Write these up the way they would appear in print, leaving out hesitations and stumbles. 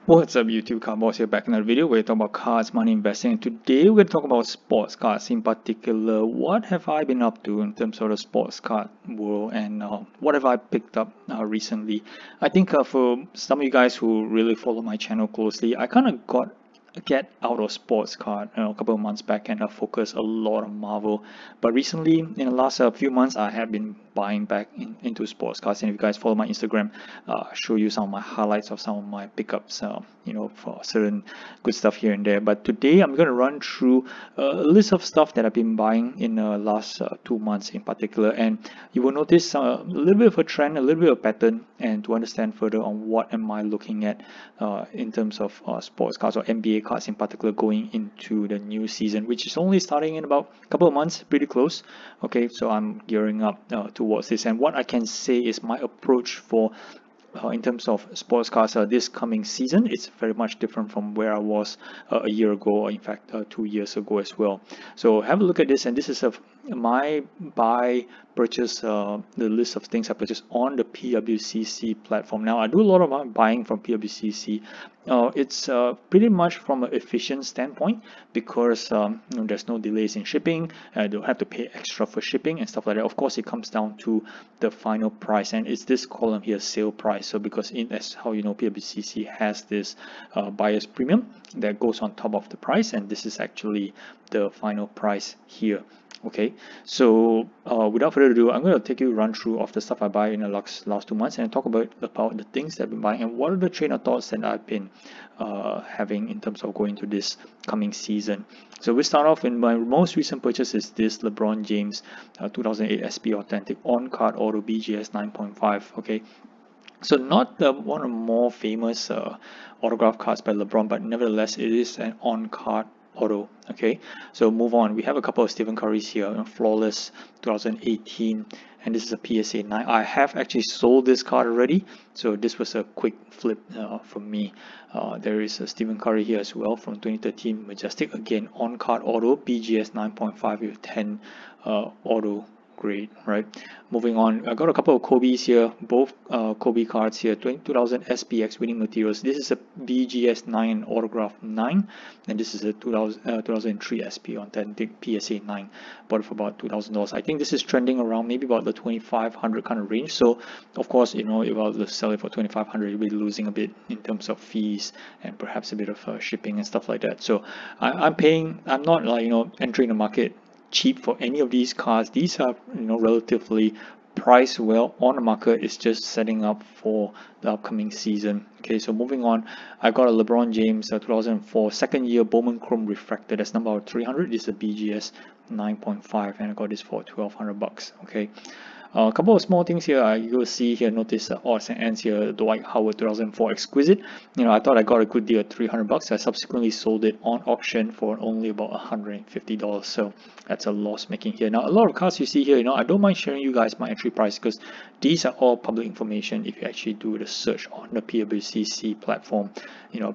What's up YouTube, Carboss here, back in another video where we talk about cards, money, investing, and today we're going to talk about sports cards in particular. What have I been up to in terms of the sports card world, and what have I picked up recently? I think for some of you guys who really follow my channel closely, I kind of got get out of sports card a couple of months back and I focused a lot on Marvel, but recently in the last few months I have been buying back into sports cards. And if you guys follow my Instagram, show you some of my highlights of some of my pickups, for certain good stuff here and there. But today I'm going to run through a list of stuff that I've been buying in the last 2 months in particular, and you will notice a little bit of a trend, a little bit of a pattern, and to understand further on what am I looking at in terms of sports cards or NBA cards in particular going into the new season, which is only starting in about a couple of months, pretty close. Okay, so I'm gearing up towards this, and what I can say is my approach for in terms of sports cars this coming season, it's very much different from where I was a year ago, or in fact 2 years ago as well. So have a look at this, and this is my buy purchase, the list of things I purchased on the PWCC platform. Now I do a lot of my buying from PWCC. It's pretty much from an efficient standpoint because there's no delays in shipping. I don't have to pay extra for shipping and stuff like that. Of course, it comes down to the final price, and it's this column here, sale price. So because that's how you know PWCC has this buyer's premium that goes on top of the price, and this is actually the final price here. Okay, so without further ado, I'm going to take you run through of the stuff I buy in the last 2 months and talk about the things that I've been buying and what are the train of thoughts that I've been having in terms of going to this coming season. So we start off in my most recent purchase is this LeBron James 2008 SP Authentic on-card auto BGS 9.5. Okay, so not one of the more famous autograph cards by LeBron, but nevertheless it is an on-card auto. Okay, so move on. We have a couple of Stephen Curry's here, Flawless 2018, and this is a PSA 9. I have actually sold this card already, so this was a quick flip for me. There is a Stephen Curry here as well from 2013 Majestic, again on card auto BGS 9.5 with 10 auto. Great, right? Moving on, I got a couple of Kobe's here, both Kobe cards here, 2000 SPX winning materials. This is a BGS 9 autograph 9, and this is a 2003 SP Authentic PSA 9. Bought it for about $2,000. I think this is trending around maybe about the 2,500 kind of range. So of course, if I was to sell it for 2,500, you'll be losing a bit in terms of fees and perhaps a bit of shipping and stuff like that. So I'm not like entering the market cheap for any of these cars. These are relatively priced well on the market. It's just setting up for the upcoming season. Okay, so moving on, I got a LeBron James 2004 second year Bowman Chrome refractor. That's number 300. This is a BGS 9.5, and I got this for $1,200. Okay. A couple of small things here. You'll see here, notice odds and ends here, Dwight Howard 2004 Exquisite. I thought I got a good deal at $300. I subsequently sold it on auction for only about $150. So that's a loss making here. Now, a lot of cards you see here, I don't mind sharing you guys my entry price because these are all public information if you actually do the search on the PWCC platform.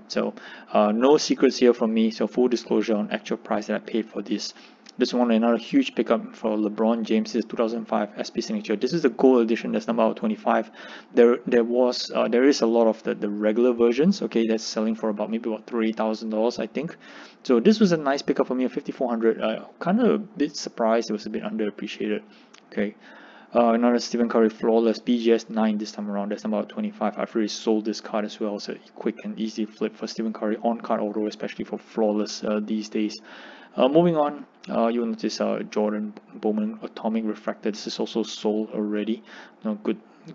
So no secrets here from me. So full disclosure on actual price that I paid for this. This one, another huge pickup for LeBron James, is 2005 SP Signature. This is the gold edition. That's number 25. There is a lot of the regular versions. Okay, that's selling for maybe about $3,000, I think. So this was a nice pickup for me at 5,400. Kind of a bit surprised it was a bit underappreciated. Okay. Another Stephen Curry Flawless BGS 9 this time around. That's about 25. I've already sold this card as well, so quick and easy flip for Stephen Curry on card auto, especially for Flawless these days. Moving on, you'll notice Jordan Bowman Atomic Refractor. This is also sold already.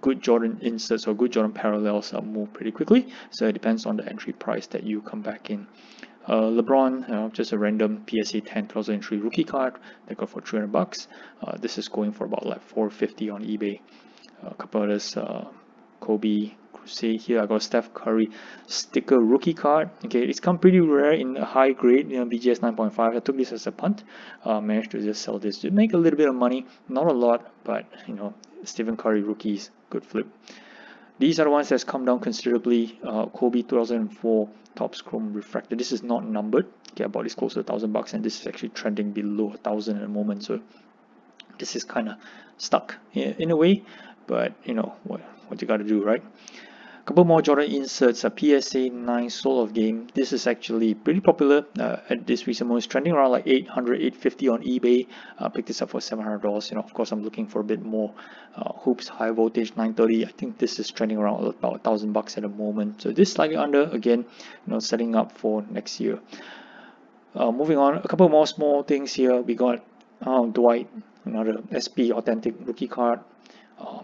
Good Jordan inserts or good Jordan parallels move pretty quickly, so it depends on the entry price that you come back in. LeBron, just a random PSA 10 2003 rookie card that got for $300. This is going for about like $450 on eBay. A couple others, Kobe Crusade here. I got Steph Curry sticker rookie card. Okay, it's come pretty rare in a high grade, BGS 9.5. I took this as a punt. Managed to just sell this to make a little bit of money, not a lot, but Stephen Curry rookies, good flip. These are the ones that's come down considerably. Kobe 2004 Topps Chrome Refractor. This is not numbered. Okay, I bought this close to $1,000, and this is actually trending below 1,000 at the moment. So this is kind of stuck in a way, but what you got to do, right? A couple more Jordan inserts, a PSA 9 Soul of Game. This is actually pretty popular at this recent moment. It's trending around like 800, 850 on eBay. Picked this up for $700. You know, of course, I'm looking for a bit more hoops, high voltage 930. I think this is trending around about $1,000 at the moment. So this is slightly under, again, you know, setting up for next year. Moving on, a couple more small things here. We got Dwight, another SP authentic rookie card.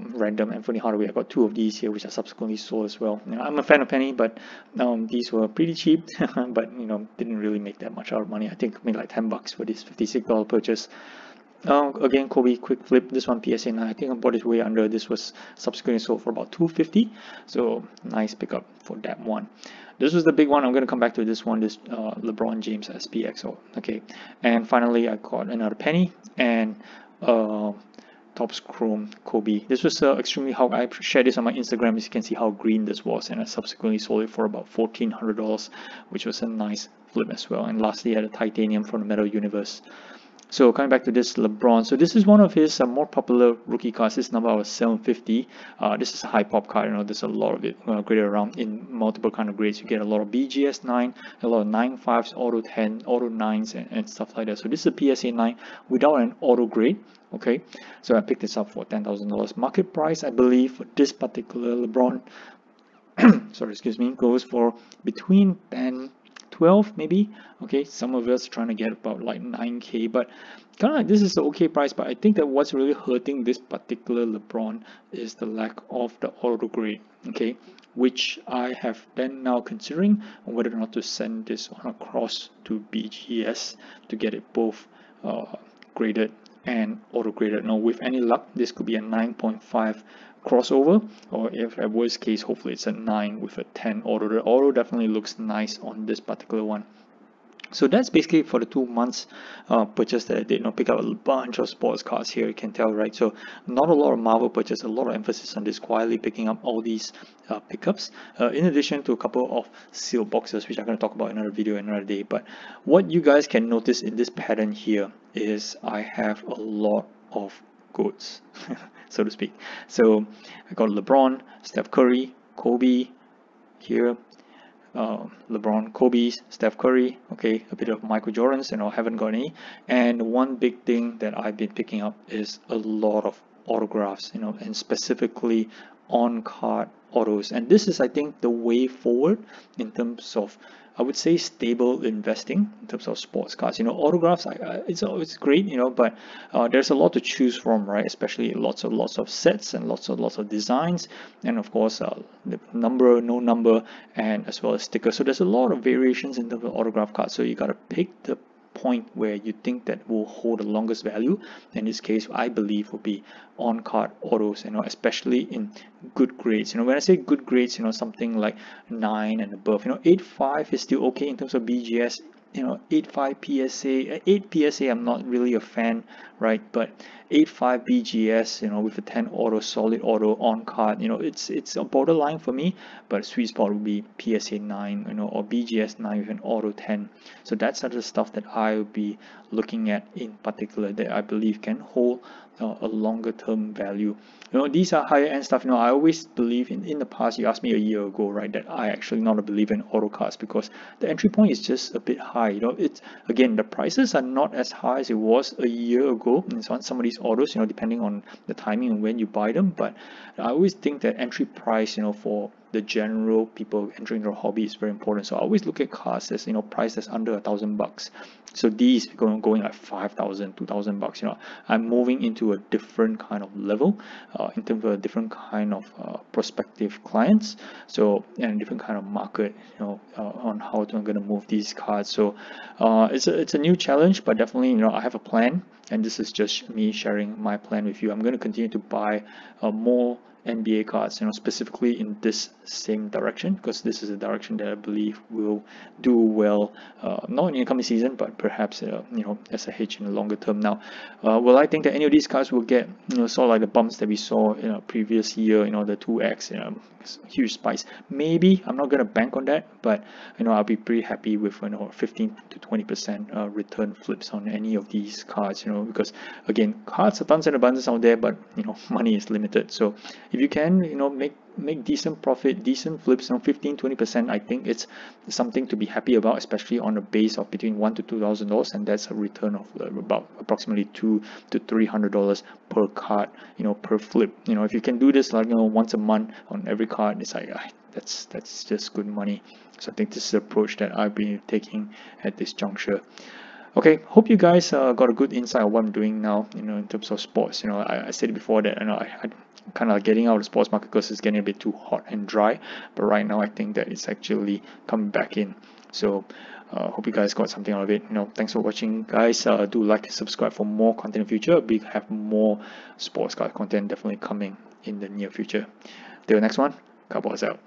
Random Anthony Hardaway. I got 2 of these here, which I subsequently sold as well. You know, I'm a fan of Penny, but these were pretty cheap, but you know, didn't really make that much out of money. I think made like $10 for this $56 purchase. Again, Kobe quick flip. This one PSA 9. I think I bought it way under. This was subsequently sold for about $250. So nice pickup for that one. This was the big one. I'm going to come back to this one. This LeBron James SPXO. Okay, and finally I got another Penny and Topps Chrome Kobe. This was extremely how I shared this on my Instagram. As you can see how green this was, and I subsequently sold it for about $1,400, which was a nice flip as well. And lastly, I had a titanium from the Metal Universe. So coming back to this LeBron, so this is one of his more popular rookie cards. This number was 750. This is a high pop card. You know, there's a lot of it graded around in multiple kind of grades. You get a lot of BGS 9, a lot of 9.5s, auto 10, auto 9s, and stuff like that. So this is a PSA 9 without an auto grade. Okay, so I picked this up for $10,000. Market price, I believe, for this particular LeBron, sorry, excuse me, goes for between 10, 12 maybe. Okay, some of us trying to get about like 9K, but kind of like this is the okay price. But I think that what's really hurting this particular LeBron is the lack of the auto grade. Okay, which I have been now considering whether or not to send this on across to BGS to get it both graded and auto graded. Now with any luck, this could be a 9.5 crossover, or if at worst case, hopefully it's a 9 with a 10 auto. The auto definitely looks nice on this particular one. So that's basically for the 2 months purchase that I did. Pick up a bunch of sports cards here, you can tell, right? So not a lot of Marvel purchase, a lot of emphasis on this, quietly picking up all these pickups, in addition to a couple of sealed boxes, which I'm going to talk about in another video another day. But what you guys can notice in this pattern here is I have a lot of goods, so to speak. So I got LeBron, Steph Curry, Kobe here, LeBron, Kobe, Steph Curry, okay, a bit of Michael Jordans, I haven't got any. And one big thing that I've been picking up is a lot of autographs, and specifically on card autos. And this is, I think, the way forward in terms of, I would say, stable investing in terms of sports cards. Autographs, it's great, but there's a lot to choose from, right? Especially lots of sets and lots of designs, and of course the number, no number, and as well as stickers. So there's a lot of variations in terms of autograph cards. So you gotta pick the point where you think that will hold the longest value. In this case, I believe will be on card autos, especially in good grades. When I say good grades, something like 9 and above. 8.5 is still okay in terms of BGS. 8.5 PSA, 8 PSA I'm not really a fan, right? But 8.5 BGS, with a 10 auto, solid auto on card, it's a borderline for me. But sweet spot would be PSA 9, or BGS 9 with an auto 10. So that's the stuff that I will be looking at in particular, that I believe can hold a longer term value. These are higher end stuff. I always believe in the past, you asked me a year ago, right, that I actually not a believer in auto cards because the entry point is just a bit high. It's, again, the prices are not as high as it was a year ago in some of these autos, depending on the timing and when you buy them. But I always think that entry price, for the general people entering their hobby is very important. So I always look at cards as, price that's under $1,000. So these going like $5,000, $2,000. I'm moving into a different kind of level in terms of a different kind of prospective clients. So, and a different kind of market, on how I'm going to move these cards. So it's a new challenge, but definitely, I have a plan, and this is just me sharing my plan with you. I'm going to continue to buy more NBA cards, specifically in this same direction, because this is a direction that I believe will do well, not in the coming season, but perhaps as a hedge in the longer term. Now, will I think that any of these cards will get sort of like the bumps that we saw in a previous year, the 2x, huge spikes? Maybe. I'm not going to bank on that, but I'll be pretty happy with 15 to 20% return flips on any of these cards, because again, cards are tons and abundance out there, but money is limited. So it if you can, you know, make decent profit, decent flips, you know, 15-20%, I think it's something to be happy about, especially on a base of between $1,000 to $2,000, and that's a return of about approximately $200 to $300 per card, you know, per flip. You know, if you can do this like, you know, once a month on every card, it's like that's just good money. So I think this is the approach that I've been taking at this juncture. Okay, hope you guys got a good insight of what I'm doing now, you know, in terms of sports. You know, I said before that, you know, I kind of getting out of the sports market because it's getting a bit too hot and dry, but right now I think that it's actually coming back in. So hope you guys got something out of it. You know, thanks for watching, guys. Do like and subscribe for more content in the future. We have more sports card content definitely coming in the near future. Till next one, Cowboys out.